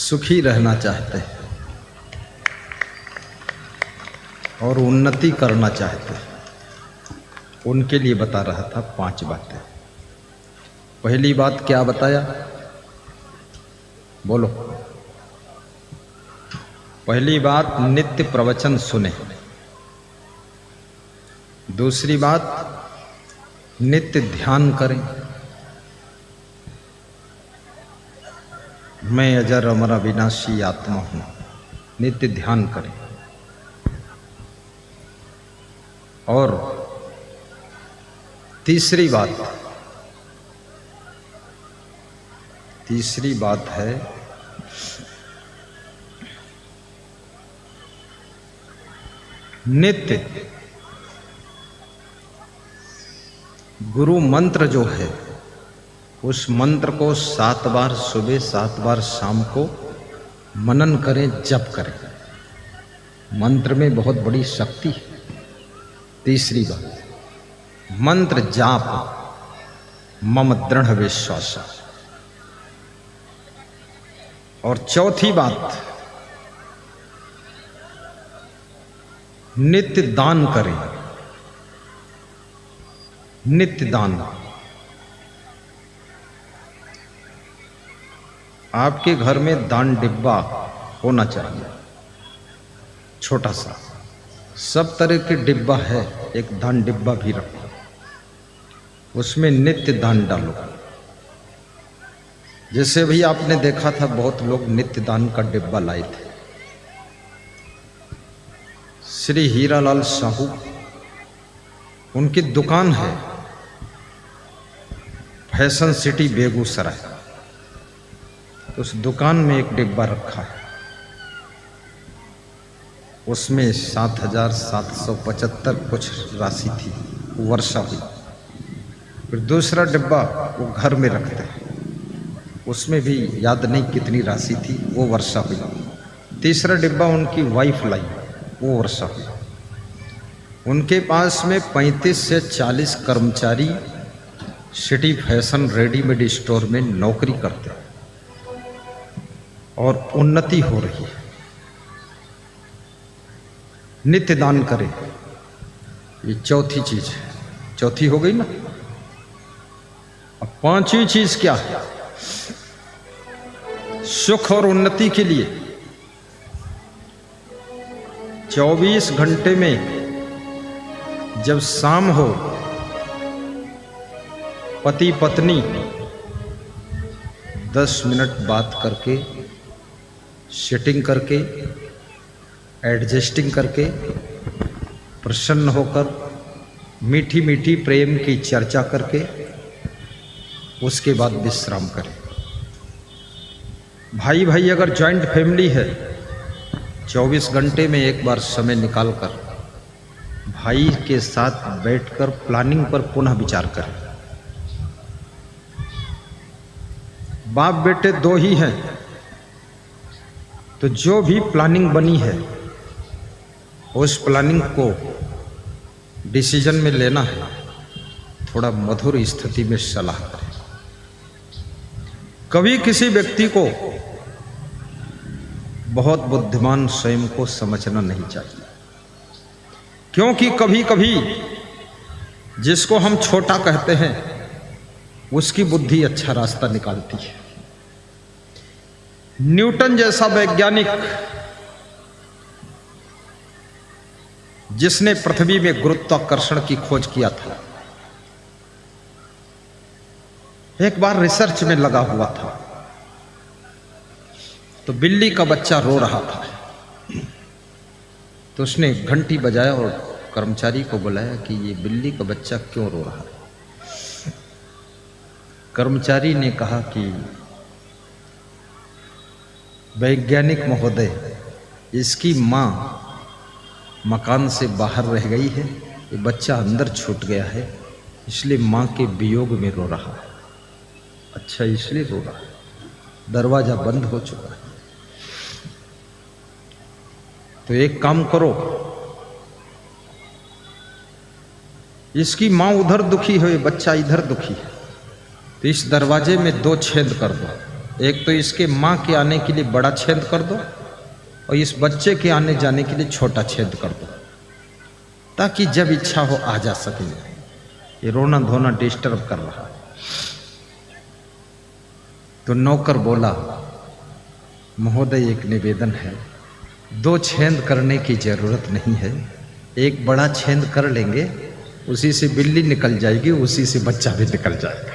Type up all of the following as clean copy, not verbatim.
सुखी रहना चाहते हैं और उन्नति करना चाहते हैं, उनके लिए बता रहा था 5 बातें। पहली बात क्या बताया, बोलो। पहली बात, नित्य प्रवचन सुने। दूसरी बात, नित्य ध्यान करें। मैं अजर अमर अविनाशी आत्मा हूं, नित्य ध्यान करें। और तीसरी बात है नित्य गुरु मंत्र जो है उस मंत्र को 7 बार सुबह 7 बार शाम को मनन करें, जप करें। मंत्र में बहुत बड़ी शक्ति है। तीसरी बात, मंत्र जाप मम दृढ़ विश्वास। और चौथी बात, नित्य दान करें। नित्य दान। आपके घर में दान डिब्बा होना चाहिए, छोटा सा। सब तरह के डिब्बा है, एक दान डिब्बा भी रखो, उसमें नित्य दान डालो। जैसे भी आपने देखा था बहुत लोग नित्य दान का डिब्बा लाए थे। श्री हीरालाल साहू, उनकी दुकान है फैशन सिटी बेगूसराय। उस दुकान में एक डिब्बा रखा है, उसमें 7,775 कुछ राशि थी, वर्षा हुई। फिर दूसरा डिब्बा वो घर में रखते हैं, उसमें भी याद नहीं कितनी राशि थी, वो वर्षा हुई। तीसरा डिब्बा उनकी वाइफ लाई, वो वर्षा हुई। उनके पास में 35 से 40 कर्मचारी सिटी फैशन रेडीमेड स्टोर में नौकरी करते हैं और उन्नति हो रही है। नित्य दान करें, ये चौथी चीज है। चौथी हो गई ना। अब 5वीं चीज क्या है? सुख और उन्नति के लिए 24 घंटे में जब शाम हो, पति पत्नी 10 मिनट बात करके, सेटिंग करके, एडजस्टिंग करके, प्रसन्न होकर मीठी मीठी प्रेम की चर्चा करके उसके बाद विश्राम करें। भाई भाई अगर जॉइंट फैमिली है, 24 घंटे में एक बार समय निकालकर भाई के साथ बैठकर प्लानिंग पर पुनः विचार करें। बाप बेटे 2 ही हैं, तो जो भी प्लानिंग बनी है उस प्लानिंग को डिसीजन में लेना है, थोड़ा मधुर स्थिति में सलाह करें। कभी किसी व्यक्ति को बहुत बुद्धिमान स्वयं को समझना नहीं चाहिए, क्योंकि कभी कभी जिसको हम छोटा कहते हैं उसकी बुद्धि अच्छा रास्ता निकालती है। न्यूटन जैसा वैज्ञानिक जिसने पृथ्वी में गुरुत्वाकर्षण की खोज किया था, एक बार रिसर्च में लगा हुआ था, तो बिल्ली का बच्चा रो रहा था। तो उसने घंटी बजाया और कर्मचारी को बुलाया कि ये बिल्ली का बच्चा क्यों रो रहा है। कर्मचारी ने कहा कि वैज्ञानिक महोदय, इसकी माँ मकान से बाहर रह गई है, ये बच्चा अंदर छूट गया है, इसलिए माँ के वियोग में रो रहा है। अच्छा, इसलिए रो रहा है, दरवाजा बंद हो चुका है। तो एक काम करो, इसकी माँ उधर दुखी है, बच्चा इधर दुखी है, तो इस दरवाजे में 2 छेद कर दो, एक तो इसके माँ के आने के लिए बड़ा छेद कर दो और इस बच्चे के आने जाने के लिए छोटा छेद कर दो, ताकि जब इच्छा हो आ जा सके। ये रोना धोना डिस्टर्ब कर रहा है। तो नौकर बोला, महोदय एक निवेदन है, 2 छेद करने की जरूरत नहीं है, एक बड़ा छेद कर लेंगे, उसी से बिल्ली निकल जाएगी, उसी से बच्चा भी निकल जाएगा।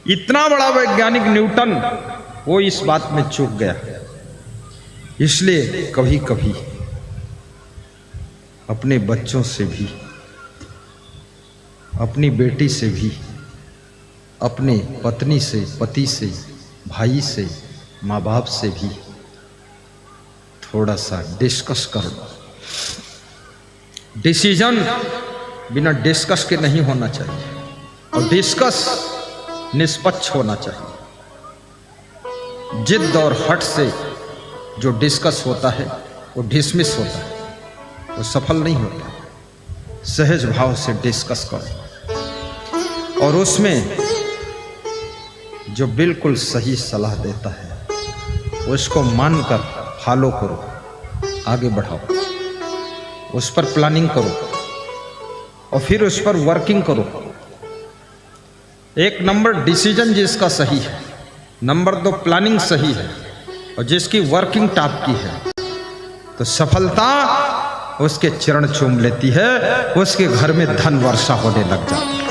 इतना बड़ा वैज्ञानिक न्यूटन वो इस बात में चूक गया। इसलिए कभी कभी अपने बच्चों से भी, अपनी बेटी से भी, अपने पत्नी से, पति से, भाई से, माँ बाप से भी थोड़ा सा डिस्कस करो। डिसीजन बिना डिस्कस के नहीं होना चाहिए, और डिस्कस निष्पक्ष होना चाहिए। जिद और हट से जो डिस्कस होता है वो डिसमिस होता है, वो सफल नहीं होता। सहज भाव से डिस्कस करो और उसमें जो बिल्कुल सही सलाह देता है उसको मानकर फॉलो करो, आगे बढ़ाओ, उस पर प्लानिंग करो और फिर उस पर वर्किंग करो। 1 नंबर डिसीजन जिसका सही है, नंबर 2 प्लानिंग सही है, और जिसकी वर्किंग टॉप की है, तो सफलता उसके चरण चूम लेती है, उसके घर में धन वर्षा होने लग जाती है।